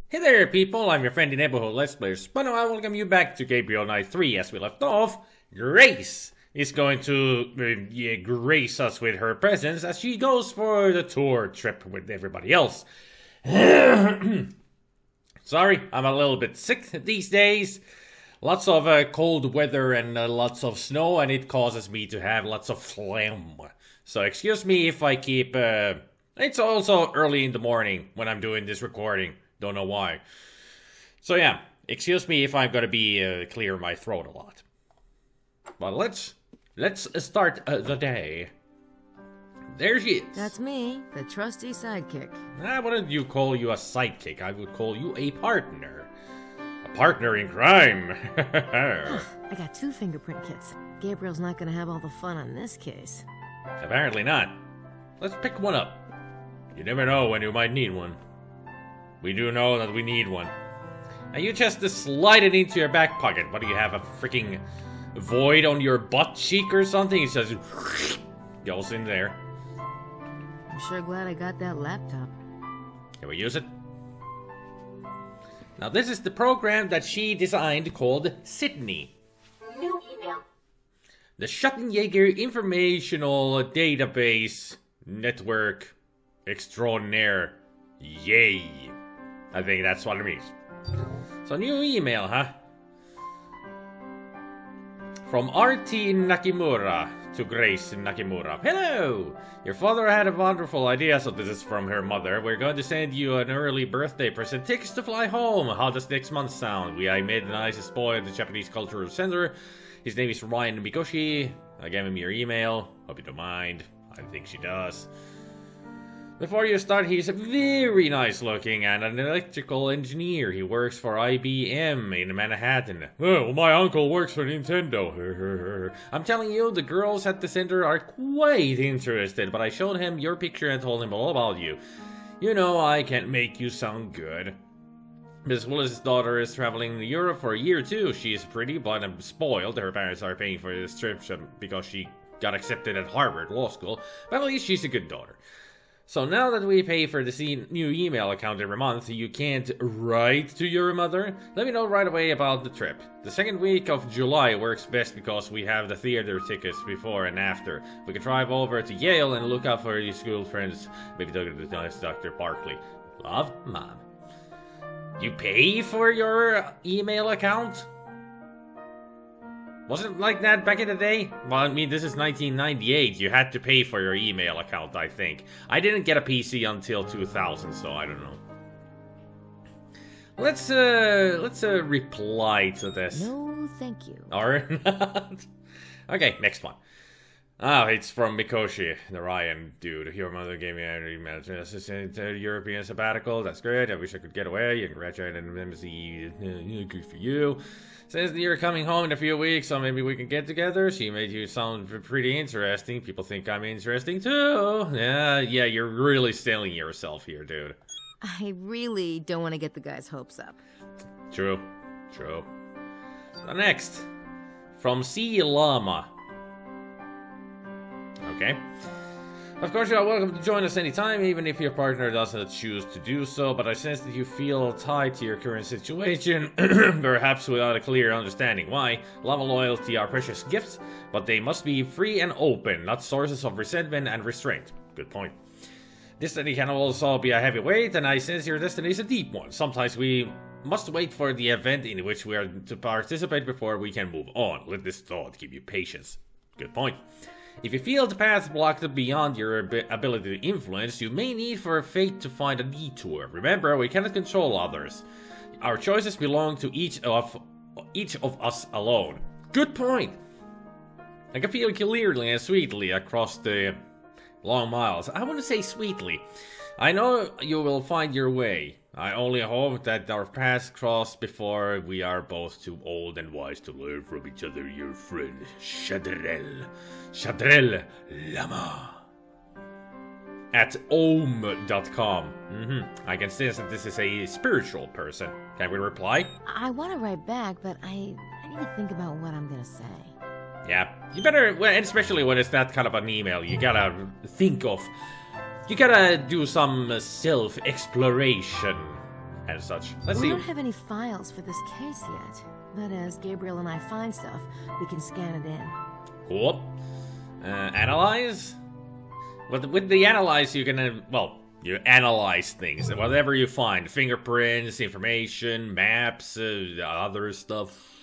Hey there, people! I'm your friendly neighborhood Let's Player SpiderMwa. I welcome you back to Gabriel Night 3. As we left off, Grace is going to grace us with her presence as she goes for the tour trip with everybody else. Sorry, I'm a little bit sick these days. Lots of cold weather and lots of snow, and it causes me to have lots of phlegm. So excuse me if I keep... It's also early in the morning when I'm doing this recording. Don't know why. So yeah, excuse me if I'm gonna be clear my throat a lot. But let's start the day. There she is. That's me, the trusty sidekick. I wouldn't you call you a sidekick. I would call you a partner. A partner in crime. I got 2 fingerprint kits. Gabriel's not gonna have all the fun on this case. Apparently not. Let's pick one up. You never know when you might need one. We do know that we need one. And you just slide it into your back pocket. What do you have, a freaking void on your butt cheek or something? It says, goes in there. I'm sure glad I got that laptop. Can we use it? Now this is the program that she designed called Sydney. New email. The Schattenjäger Informational Database Network Extraordinaire. Yay. I think that's what it means. So new email, huh? From RT Nakimura to Grace Nakimura. Hello! Your father had a wonderful idea, so this is from her mother. We're going to send you an early birthday present. Tickets to fly home. How does next month sound? I made the nicest boy at the Japanese Cultural Center. His name is Ryan Mikoshi. I gave him your email. Hope you don't mind. I think she does. Before you start, he's very nice looking and an electrical engineer. He works for IBM in Manhattan. Oh, my uncle works for Nintendo. I'm telling you, the girls at the center are quite interested, but I showed him your picture and told him all about you. You know, I can't make you sound good. Miss Willis' daughter is traveling to Europe for a year too. She is pretty, but I'm spoiled. Her parents are paying for this trip because she got accepted at Harvard Law School, but at least she's a good daughter. So now that we pay for the new email account every month, you can't write to your mother? Let me know right away about the trip. The second week of July works best because we have the theater tickets before and after. We can drive over to Yale and look out for your school friends. Maybe talk to the nice Dr. Barkley. Love, Mom. You pay for your email account? Wasn't it like that back in the day? Well, I mean, this is 1998. You had to pay for your email account, I think. I didn't get a PC until 2000, so I don't know. Let's reply to this. No, thank you. Or not. Okay, next one. Oh, it's from Mikoshi, the Ryan dude. Your mother gave me an email to European sabbatical. That's great. I wish I could get away. You congratulate an embassy. Good for you. Says that you're coming home in a few weeks, so maybe we can get together. She made you sound pretty interesting. People think I'm interesting too. Yeah, you're really selling yourself here, dude. I really don't want to get the guy's hopes up. True. So next, from C. Llama. Okay. Of course, you are welcome to join us anytime, even if your partner doesn't choose to do so, but I sense that you feel tied to your current situation, perhaps without a clear understanding why. Love and loyalty are precious gifts, but they must be free and open, not sources of resentment and restraint. Good point. Destiny can also be a heavy weight, and I sense your destiny is a deep one. Sometimes we must wait for the event in which we are to participate before we can move on. Let this thought give you patience. Good point. If you feel the path blocked beyond your ability to influence, you may need for fate to find a detour. Remember, we cannot control others. Our choices belong to each of us alone. Good point. I can feel clearly and sweetly across the long miles. I want to say sweetly. I know you will find your way. I only hope that our paths cross before we are both too old and wise to learn from each other, your friend, Shadrel Lama. At ohm.com. I can sense that this is a spiritual person. Can we reply? I want to write back, but I need to think about what I'm going to say. Yeah, you better, and especially when it's that kind of an email, you gotta think of You gotta do some self-exploration. and such. Let's We see. don't have any files for this case yet, but as Gabriel and I find stuff, we can scan it in. Cool. Analyze? With the analyze, you can, well, you analyze things. Whatever you find. Fingerprints, information, maps, other stuff.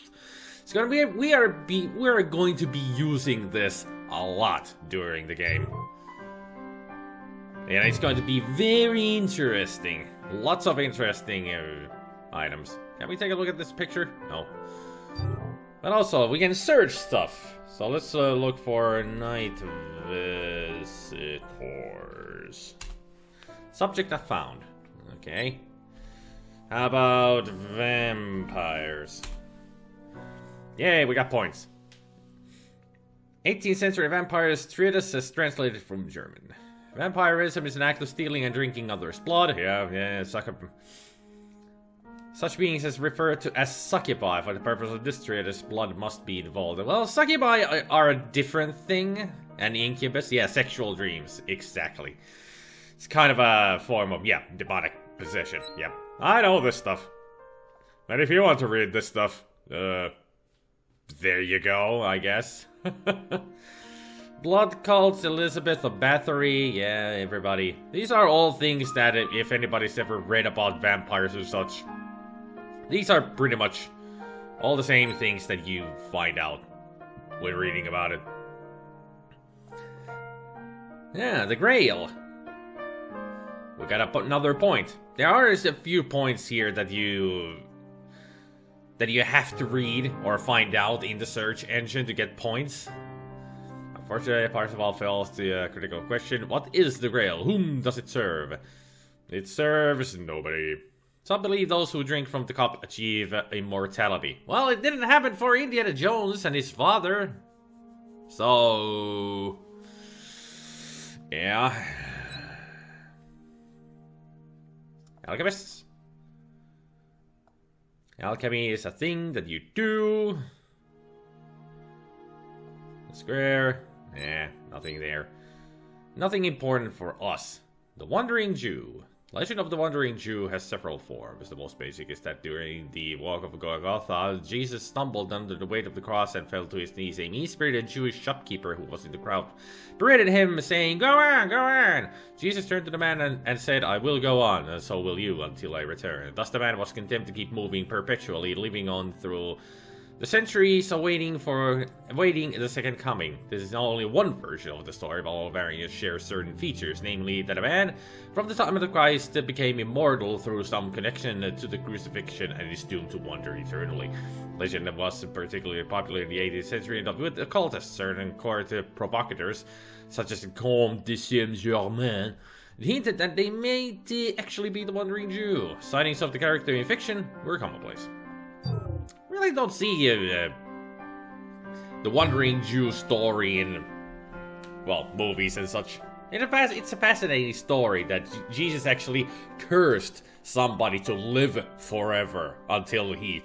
It's gonna be, we are going to be using this a lot during the game. And it's going to be very interesting. Lots of interesting items. Can we take a look at this picture? No. But also, we can search stuff. So let's look for night visitors. Subject not found. Okay. How about vampires? Yay, we got points. 18th century vampires treatises translated from German. Vampirism is an act of stealing and drinking others' blood. Yeah, such beings is referred to as succubi. For the purpose of this treatise, blood must be involved. Well, succubi are a different thing. And incubus, yeah, sexual dreams. Exactly. It's kind of a form of, yeah, demonic possession. Yep. I know this stuff. And if you want to read this stuff, there you go, I guess. Blood cults, Elizabeth of Bathory, yeah, everybody. These are all things that, if anybody's ever read about vampires or such, these are pretty much all the same things that you find out when reading about it. Yeah, the Grail. We got another point. There are a few points here that you have to read or find out in the search engine to get points. Unfortunately, Parzival fails the critical question. What is the Grail? Whom does it serve? It serves nobody. Some believe those who drink from the cup achieve immortality. Well, it didn't happen for Indiana Jones and his father. So... yeah. Alchemists. Alchemy is a thing that you do. Square. Nothing there. Nothing important for us. The Wandering Jew. Legend of the Wandering Jew has several forms. The most basic is that during the walk of Golgotha, Jesus stumbled under the weight of the cross and fell to his knees. A mean-spirited Jewish shopkeeper who was in the crowd berated him, saying, "Go on, go on!" Jesus turned to the man and said, "I will go on, and so will you, until I return." Thus the man was condemned to keep moving perpetually, living on through the centuries, awaiting the second coming. This is not only one version of the story, but all variants share certain features, namely that a man from the time of the Christ became immortal through some connection to the crucifixion and is doomed to wander eternally. Legend was particularly popular in the 18th century with occultists. Certain court provocateurs, such as the Comte de Saint-Germain, hinted that they may actually be the Wandering Jew. Sightings of the character in fiction were commonplace. Really don't see the Wandering Jew story in, well, movies and such. It's a fascinating story that Jesus actually cursed somebody to live forever until he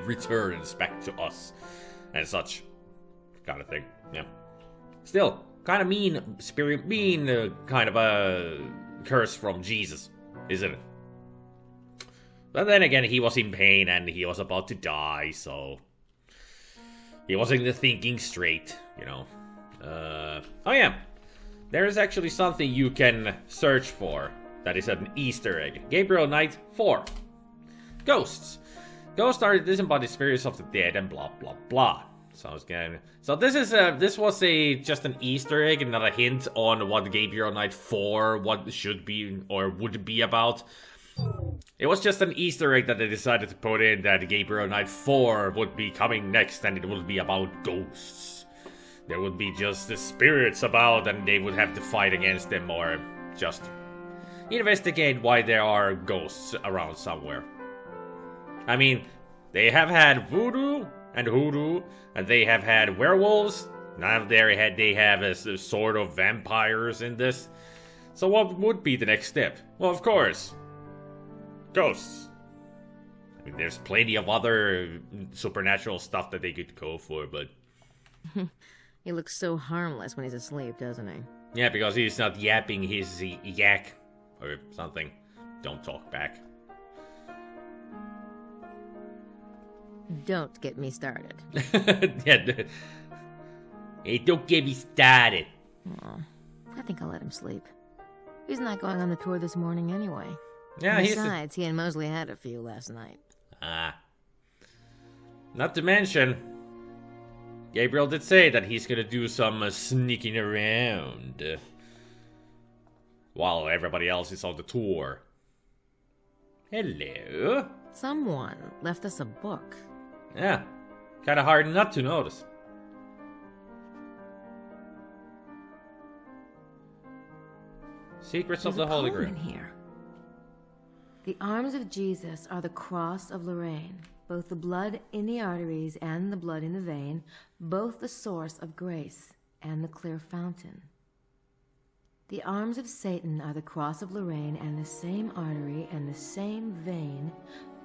returns back to us and such kind of thing. Yeah. Still, kind of mean kind of a curse from Jesus, isn't it? But then again, he was in pain and he was about to die, so he wasn't thinking straight, you know. Oh yeah, there is actually something you can search for that is an Easter egg. Gabriel Knight 4. Ghosts. Ghosts are disembodied spirits of the dead and blah blah blah. So this was just an Easter egg and not a hint on what Gabriel Knight 4 should be or would be about. It was just an Easter egg that they decided to put in that Gabriel Knight 4 would be coming next, and it would be about ghosts. There would be just the spirits about, and they would have to fight against them or just investigate why there are ghosts around somewhere. I mean, they have had voodoo and hoodoo, and they have had werewolves. Now they have a sort of vampires in this. So what would be the next step? Well, of course, ghosts. I mean, there's plenty of other supernatural stuff that they could go for, but... He looks so harmless when he's asleep, doesn't he? Yeah, because he's not yapping his yak or something. Don't talk back. Don't get me started. Yeah, hey, don't get me started. Oh, I think I'll let him sleep. He's not going on the tour this morning anyway. Yeah, Besides, he and Mosley had a few last night. Not to mention, Gabriel did say that he's gonna do some sneaking around while everybody else is on the tour. Hello. Someone left us a book. Yeah, kind of hard not to notice. Secrets of the Holy Grail. In here. The arms of Jesus are the cross of Lorraine, both the blood in the arteries and the blood in the vein, both the source of grace and the clear fountain. The arms of Satan are the cross of Lorraine and the same artery and the same vein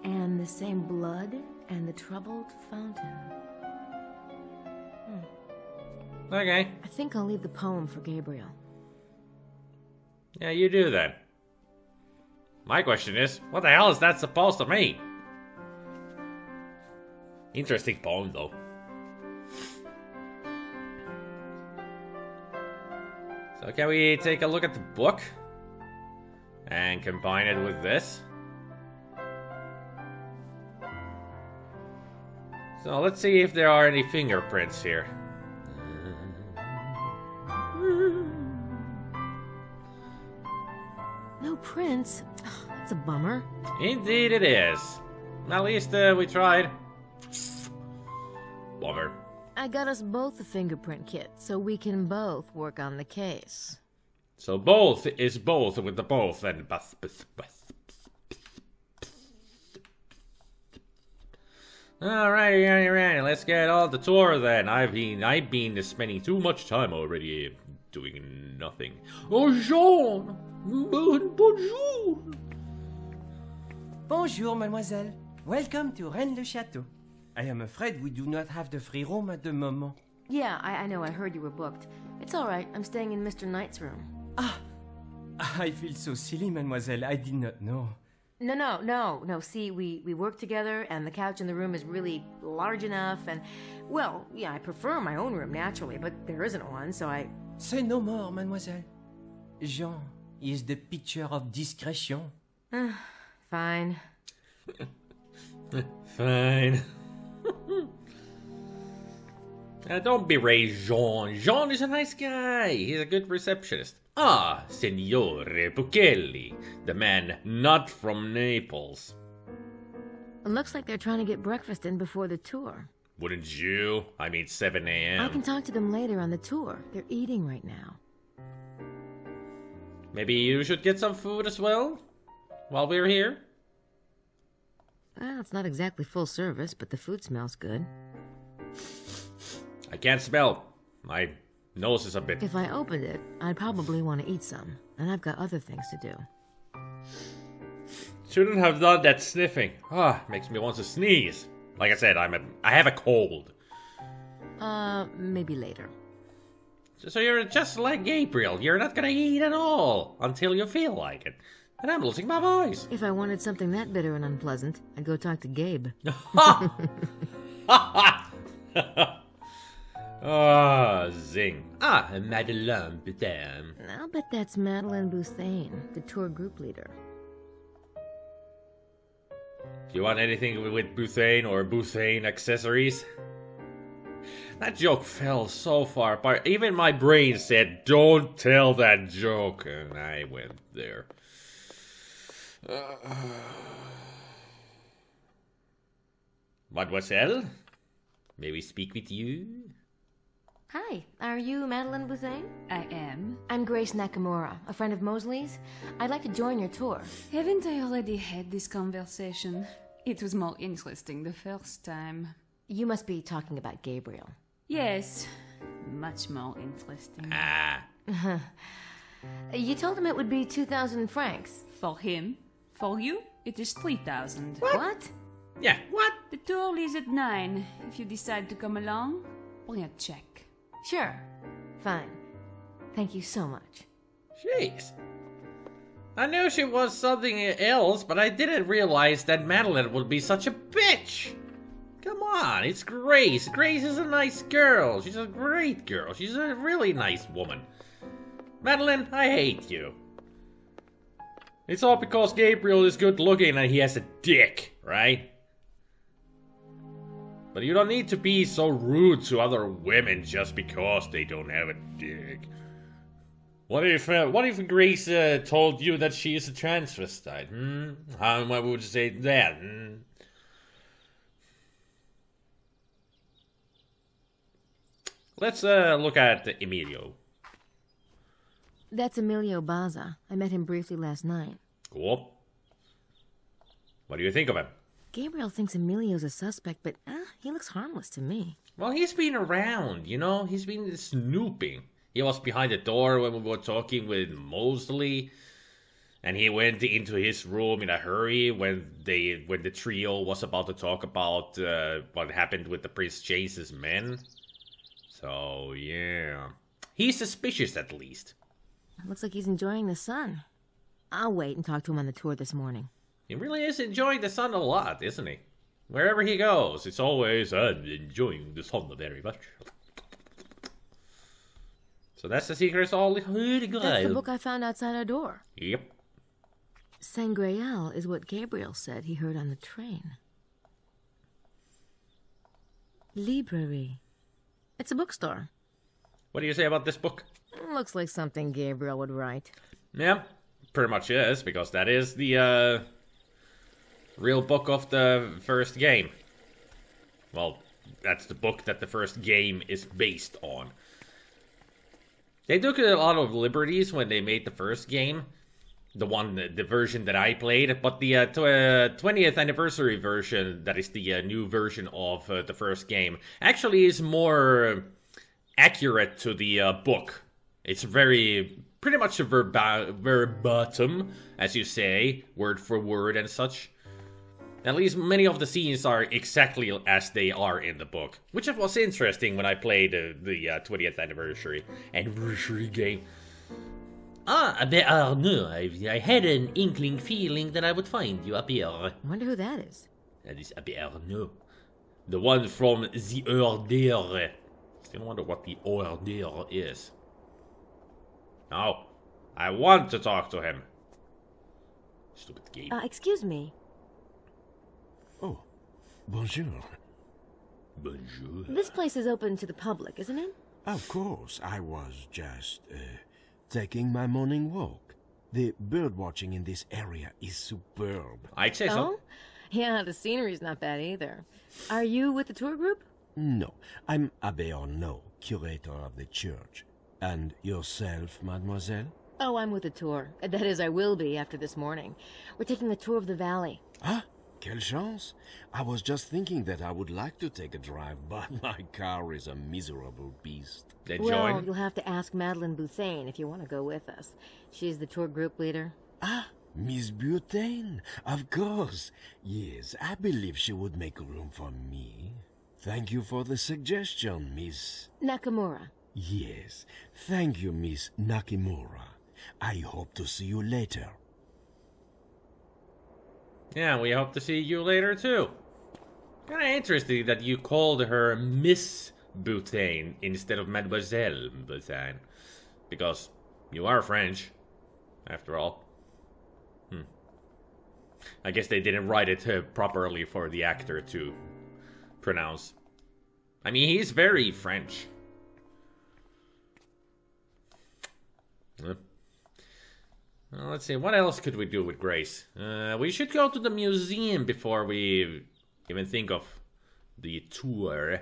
and the same blood and the troubled fountain. Okay. I think I'll leave the poem for Gabriel. Yeah, you do that. My question is, what the hell is that supposed to mean? Interesting poem, though. So can we take a look at the book? And combine it with this? So let's see if there are any fingerprints here. No prints? That's a bummer. Indeed it is. At least we tried. Bummer. I got us both a fingerprint kit, so we can both work on the case. So both is both with the both and Alright, let's get on the tour then. I've been spending too much time already doing nothing. Oh, Jean! Bonjour! Bonjour, mademoiselle. Welcome to Rennes-le-Château. I am afraid we do not have the free room at the moment. Yeah, I know. I heard you were booked. It's all right. I'm staying in Mr. Knight's room. Ah! I feel so silly, mademoiselle. I did not know. No. See, we work together, and the couch in the room is really large enough, and... Well, yeah, I prefer my own room, naturally, but there isn't one, so I... Say no more, mademoiselle. Jean is the picture of discretion. Fine. Fine. Don't berate Jean. Jean is a nice guy. He's a good receptionist. Ah, Signore Buchelli, the man not from Naples. It looks like they're trying to get breakfast in before the tour. Wouldn't you? I mean 7 a.m. I can talk to them later on the tour. They're eating right now. Maybe you should get some food as well? While we're here? Well, it's not exactly full service, but the food smells good. I can't smell. My nose is a bit... If I opened it, I'd probably want to eat some. And I've got other things to do. Shouldn't have done that sniffing. Makes me want to sneeze. Like I said, I have a cold. Maybe later. So you're just like Gabriel. You're not gonna eat at all until you feel like it. And I'm losing my voice. If I wanted something that bitter and unpleasant, I'd go talk to Gabe. Zing. Magdalene, putain. I'll bet that's Magdalene Bouthane, the tour group leader. Do you want anything with Bouthane or Bouthane accessories? That joke fell so far apart. Even my brain said, don't tell that joke. And I went there. Mademoiselle, may we speak with you? Hi, are you Magdalene Bouthane? I am. I'm Grace Nakamura, a friend of Mosley's. I'd like to join your tour. Haven't I already had this conversation? It was more interesting the first time. You must be talking about Gabriel. Yes, much more interesting. You told him it would be 2,000 francs. For him? For you? It is 3,000. What? Yeah, what? The tour leaves at 9. If you decide to come along, bring a check. Sure. Fine. Thank you so much. Jeez. I knew she was something else, but I didn't realize that Magdalene would be such a bitch. Come on, it's Grace. Grace is a nice girl. She's a great girl. She's a really nice woman. Magdalene, I hate you. It's all because Gabriel is good looking and he has a dick, right? But you don't need to be so rude to other women just because they don't have a dick. What if Grace told you that she is a transvestite? How would you say that? Let's look at Emilio. That's Emilio Baza. I met him briefly last night. Cool. What do you think of him? Gabriel thinks Emilio's a suspect, but he looks harmless to me. Well, he's been around, you know? He's been snooping. He was behind the door when we were talking with Mosley. And he went into his room in a hurry when the trio was about to talk about what happened with the Prince Chase's men. So, yeah. He's suspicious, at least. Looks like he's enjoying the sun. I'll wait and talk to him on the tour this morning. He really is enjoying the sun a lot, isn't he? Wherever he goes, it's always, I'm enjoying the sun very much. So that's the secret all the good. That's the book I found outside our door. Yep. Sangreal is what Gabriel said he heard on the train. Library. It's a bookstore. What do you say about this book? Looks like something Gabriel would write. Yeah, pretty much is, because that is the real book of the first game. Well, that's the book that the first game is based on. They took a lot of liberties when they made the first game. The version that I played, but the 20th anniversary version, that is the new version of the first game, actually is more accurate to the book. It's pretty much a verbatim, as you say, word for word and such. At least many of the scenes are exactly as they are in the book, which was interesting when I played the 20th anniversary game. Abbe Arnaud, I had an inkling feeling that I would find you up here. I wonder who that is. That is Abbe Arnaud. The one from the Order. Still wonder what the Order is. No, I want to talk to him. Stupid game. Excuse me. Oh, bonjour. Bonjour. This place is open to the public, isn't it? Of course, I was just, taking my morning walk. The bird watching in this area is superb. I'd say so. Oh? Yeah, the scenery's not bad either. Are you with the tour group? No, I'm Abbe Arnaud, curator of the church. And yourself, mademoiselle? Oh, I'm with the tour. That is, I will be after this morning. We're taking a tour of the valley. Ah, quelle chance. I was just thinking that I would like to take a drive, but my car is a miserable beast. They Well, join. you'll have to ask Madeleine Bouthane if you want to go with us. She's the tour group leader. Ah, Miss Butane, of course. Yes, I believe she would make room for me. Thank you for the suggestion, Miss... Nakamura. Yes, thank you, Miss Nakimura. I hope to see you later. Yeah, we hope to see you later too. Kinda interesting that you called her Miss Bouthane instead of Mademoiselle Bouthane. Because you are French, after all. I guess they didn't write it properly for the actor to pronounce. I mean, he's very French. Well, let's see, what else could we do with Grace? We should go to the museum before we even think of the tour.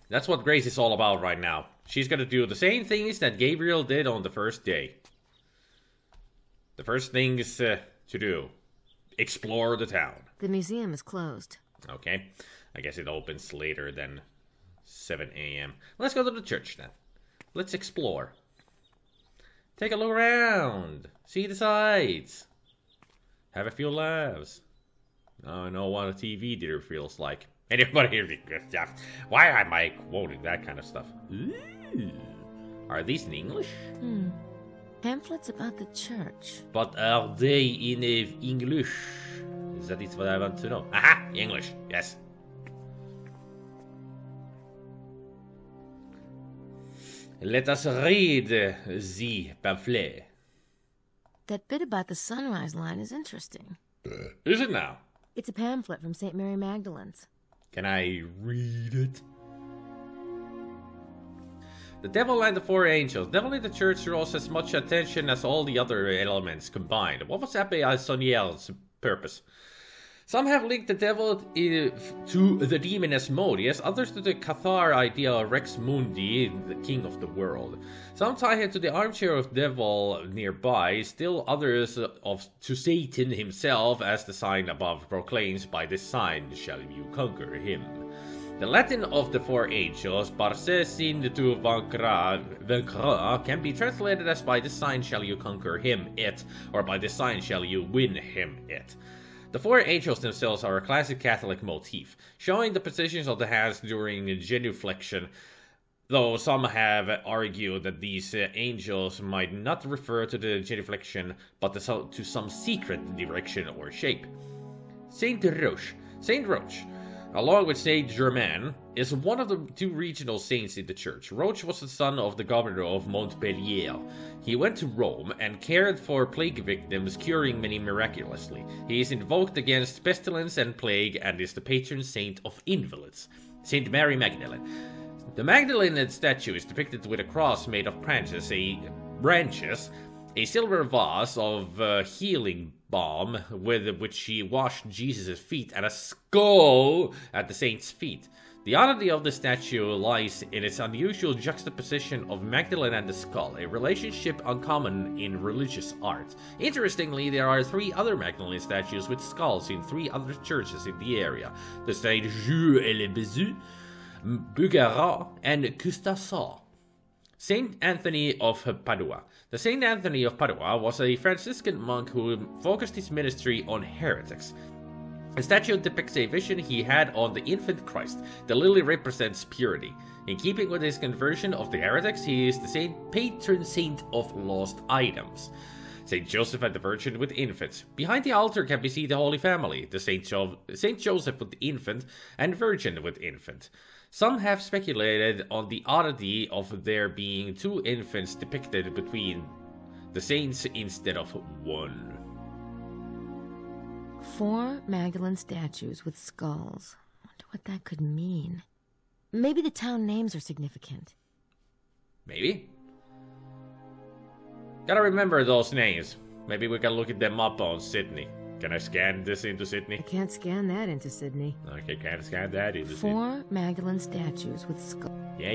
That's what Grace is all about right now. She's gonna do the same things that Gabriel did on the first day. The first thing is to do. Explore the town. The museum is closed. Okay. I guess it opens later than 7 a.m. Let's go to the church then. Let's explore. Take a look around. See the sights. Have a few laughs. I know what a TV theater feels like. Anybody hear me? Why am I quoting that kind of stuff? Ooh. Are these in English? Pamphlets about the church. But are they in English? That is what I want to know. Aha! English, yes. Let us read the pamphlet. That bit about the sunrise line is interesting. Is it now? It's a pamphlet from St. Mary Magdalene's. Can I read it? The devil and the four angels. Devil in the church draws as much attention as all the other elements combined. What was Abbe Sonniel's purpose? Some have linked the devil to the demon Asmodeus, others to the Cathar idea of Rex Mundi, the king of the world. Some tie him to the armchair of devil nearby, still others to Satan himself, as the sign above proclaims, by this sign shall you conquer him. The Latin of the four angels, Parce sin tu vaincra, can be translated as by this sign shall you conquer him, it, or by this sign shall you win him, it. The four angels themselves are a classic Catholic motif, showing the positions of the hands during genuflection, though some have argued that these angels might not refer to the genuflection, but to some secret direction or shape. Saint Roche, along with Saint Germain, is one of the two regional saints in the church. Roche was the son of the governor of Montpellier. He went to Rome and cared for plague victims, curing many miraculously. He is invoked against pestilence and plague and is the patron saint of invalids. Saint Mary Magdalene. The Magdalene statue is depicted with a cross made of branches, a silver vase of healing balm with which she washed Jesus' feet, and a skull at the saint's feet. The oddity of the statue lies in its unusual juxtaposition of Magdalene and the skull, a relationship uncommon in religious art. Interestingly, there are 3 other Magdalene statues with skulls in 3 other churches in the area: the Saint Jules et les Bézus, Bugarat, and Custasau. Saint Anthony of Padua. The Saint Anthony of Padua was a Franciscan monk who focused his ministry on heretics. The statue depicts a vision he had on the infant Christ. The lily represents purity. In keeping with his conversion of the heretics, he is the patron saint of lost items. Saint Joseph and the Virgin with infants. Behind the altar can be seen the Holy Family, the Saint Joseph with the infant and Virgin with infant. Some have speculated on the oddity of there being 2 infants depicted between the saints instead of 1. 4 Magdalene statues with skulls. I wonder what that could mean. Maybe the town names are significant. Maybe. Gotta remember those names. Maybe we can look at them up on Sydney. Can I scan this into Sydney? I can't scan that into Sydney. Okay, can't scan that into Sydney. 4 Magdalene statues with skulls. Yeah.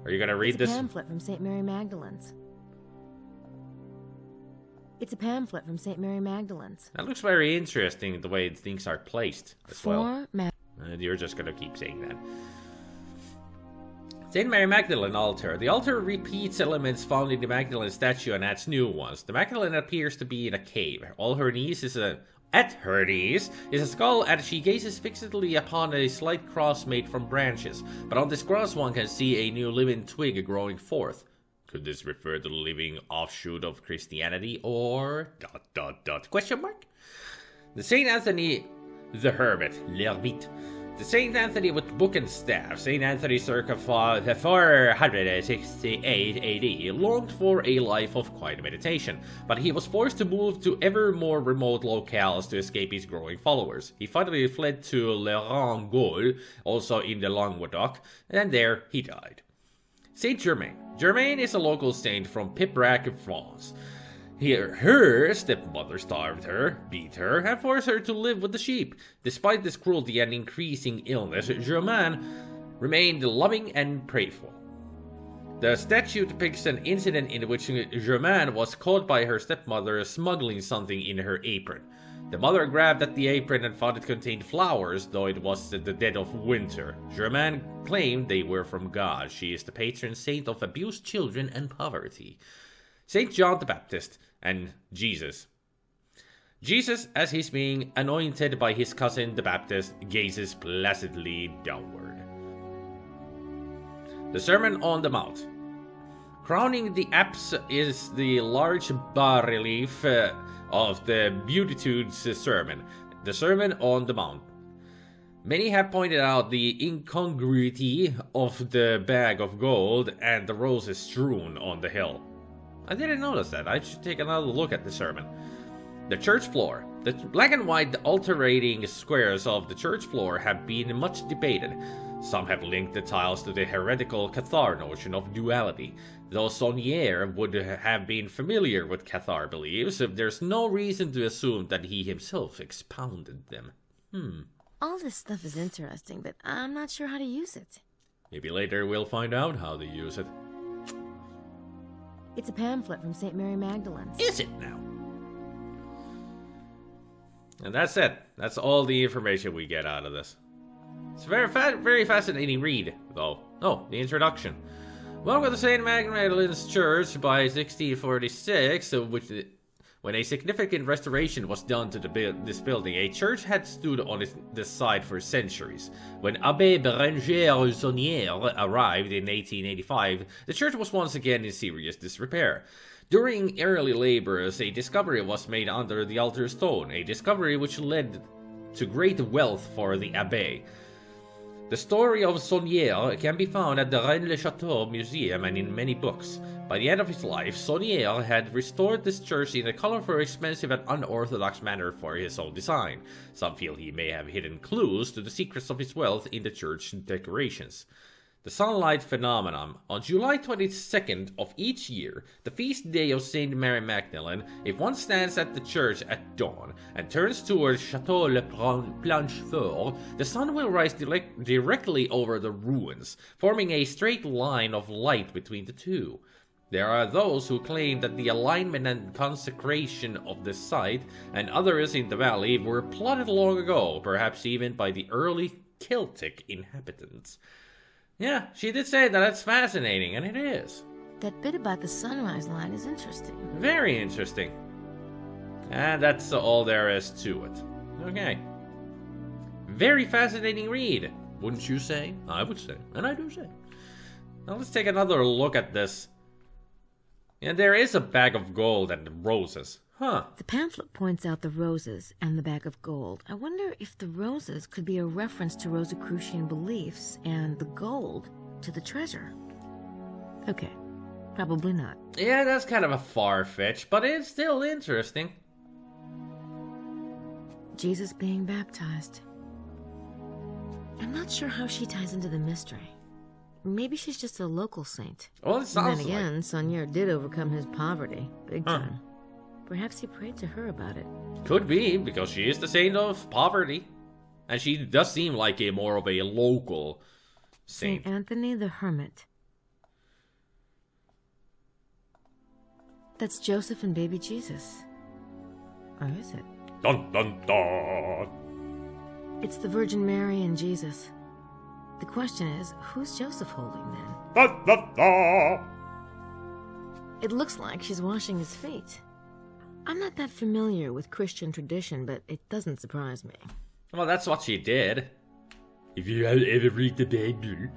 Are you gonna read this? It's a pamphlet from St. Mary Magdalene's. It's a pamphlet from St. Mary Magdalene's. That looks very interesting, the way things are placed as well. You're just gonna keep saying that. St. Mary Magdalene altar. The altar repeats elements found in the Magdalene statue and adds new ones. The Magdalene appears to be in a cave. At her knees is a skull, and she gazes fixedly upon a slight cross made from branches. But on this cross one can see a new living twig growing forth. Could this refer to the living offshoot of Christianity, or ... question mark? The Saint Anthony the Hermit, l'ermite. The Saint Anthony with book and staff. Saint Anthony circa 468 AD longed for a life of quiet meditation, but he was forced to move to ever more remote locales to escape his growing followers. He finally fled to Le Rangol, also in the Languedoc, and there he died. Saint Germain. Germain is a local saint from Pibrac, France. Her stepmother starved her, beat her, and forced her to live with the sheep. Despite this cruelty and increasing illness, Germain remained loving and prayerful. The statue depicts an incident in which Germain was caught by her stepmother smuggling something in her apron. The mother grabbed at the apron and found it contained flowers, though it was the dead of winter. Germain claimed they were from God. She is the patron saint of abused children and poverty. Saint John the Baptist and Jesus. Jesus, as he's being anointed by his cousin the Baptist, gazes placidly downward. The Sermon on the Mount. Crowning the apse is the large bas-relief of the Beatitudes sermon. the Sermon on the Mount. Many have pointed out the incongruity of the bag of gold and the roses strewn on the hill. I didn't notice that. I should take another look at the sermon. The church floor. The black and white alternating squares of the church floor have been much debated. Some have linked the tiles to the heretical Cathar notion of duality, though Saunier would have been familiar with Cathar beliefs, there's no reason to assume that he himself expounded them. All this stuff is interesting, but I'm not sure how to use it. Maybe later we'll find out how to use it. It's a pamphlet from St. Mary Magdalene's. Is it now? And that's it. That's all the information we get out of this. It's a very fascinating read, though. Oh, the introduction. Welcome to St. Magdalene's Church by 1646, when a significant restoration was done to this building. A church had stood on this site for centuries. When Abbé Bérenger Saunier arrived in 1885, the church was once again in serious disrepair. During early labors, a discovery was made under the altar stone, a discovery which led to great wealth for the abbé. The story of Saunier can be found at the Rennes-le-Château Museum and in many books. By the end of his life, Saunier had restored this church in a colorful, expensive, and unorthodox manner for his own design. Some feel he may have hidden clues to the secrets of his wealth in the church decorations. The sunlight phenomenon. On July 22nd of each year, the feast day of Saint Mary Magdalene, if one stands at the church at dawn and turns towards Château Le Planchefort, the sun will rise directly over the ruins, forming a straight line of light between the two. There are those who claim that the alignment and consecration of the site and others in the valley were plotted long ago, perhaps even by the early Celtic inhabitants. Yeah, she did say that. It's fascinating, and it is. That bit about the sunrise line is interesting. Very interesting. And that's all there is to it. Okay. Very fascinating read, wouldn't you say? I would say, and I do say. Now let's take another look at this. And there is a bag of gold and roses. Huh. The pamphlet points out the roses and the bag of gold. I wonder if the roses could be a reference to Rosicrucian beliefs and the gold to the treasure. Okay, probably not. Yeah, that's kind of a far-fetched, but it's still interesting. Jesus being baptized. I'm not sure how she ties into the mystery. Maybe she's just a local saint. Well, it sounds then again, Saunier did overcome his poverty, big time. Perhaps he prayed to her about it. Could be, because she is the saint of poverty. And she does seem like more of a local saint. Saint Anthony the Hermit. That's Joseph and baby Jesus. Or is it? Dun dun dun! It's the Virgin Mary and Jesus. The question is, who's Joseph holding then? Dun dun dun! It looks like she's washing his feet. I'm not that familiar with Christian tradition, but it doesn't surprise me. Well, that's what she did. If you have ever read the Bible.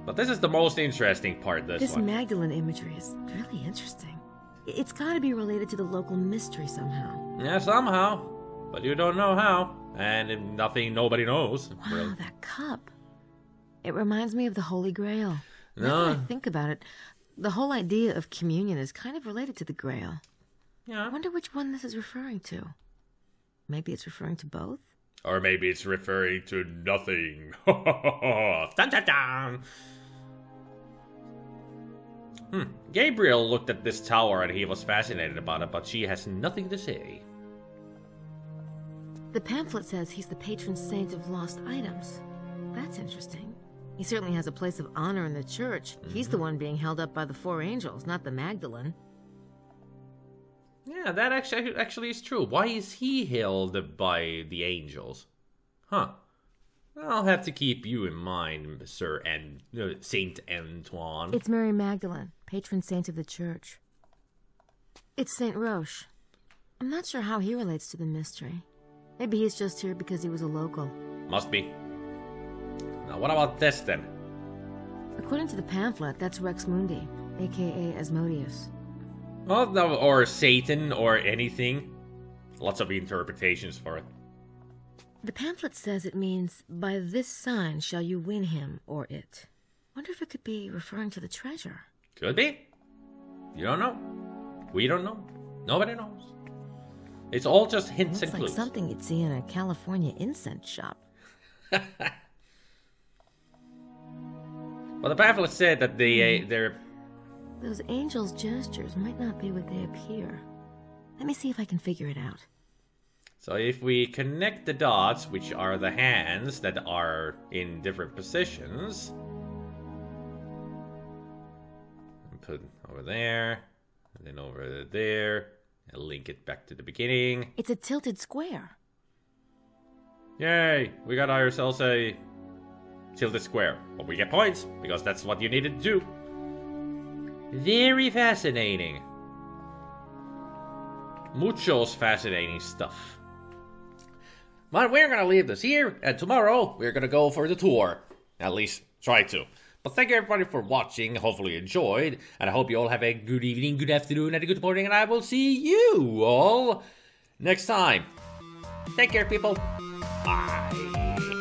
But this is the most interesting part, this one. Magdalene imagery is really interesting. It's gotta be related to the local mystery somehow. Yeah, somehow. But you don't know how. And nobody knows. Wow, really. That cup. It reminds me of the Holy Grail. No. Now that I think about it, the whole idea of communion is kind of related to the Grail. Yeah. I wonder which one this is referring to. Maybe it's referring to both? Or maybe it's referring to nothing. Dun, dun, dun. Gabriel looked at this tower and he was fascinated about it, but she has nothing to say. The pamphlet says he's the patron saint of lost items. That's interesting. He certainly has a place of honor in the church. He's the one being held up by the 4 angels, not the Magdalene. Yeah, that actually is true. Why is he held by the angels? Huh. I'll have to keep you in mind, Sir Saint Antoine. It's Mary Magdalene, patron saint of the church. It's Saint Roche. I'm not sure how he relates to the mystery. Maybe he's just here because he was a local. Must be. Now, what about this, then? According to the pamphlet, that's Rex Mundi, a.k.a. Asmodeus. Well, no, or Satan, or anything. lots of interpretations for it. The pamphlet says it means, by this sign shall you win him or it. Wonder if it could be referring to the treasure. Could be. You don't know. We don't know. Nobody knows. It's all just hints and Looks clues. like something you'd see in a California incense shop. Well, the pamphlet said that they're... Those angels' gestures might not be what they appear. Let me see if I can figure it out. So if we connect the dots, which are the hands that are in different positions, and put over there, and then over there, and link it back to the beginning. It's a tilted square. Yay! We got ourselves a tilted square. But we get points, because that's what you needed to do. Very fascinating. Muchos fascinating stuff. But we're gonna leave this here, and tomorrow we're gonna go for the tour. At least, try to. But thank you everybody for watching, hopefully you enjoyed, and I hope you all have a good evening, good afternoon, and a good morning, and I will see you all next time. Take care, people. Bye.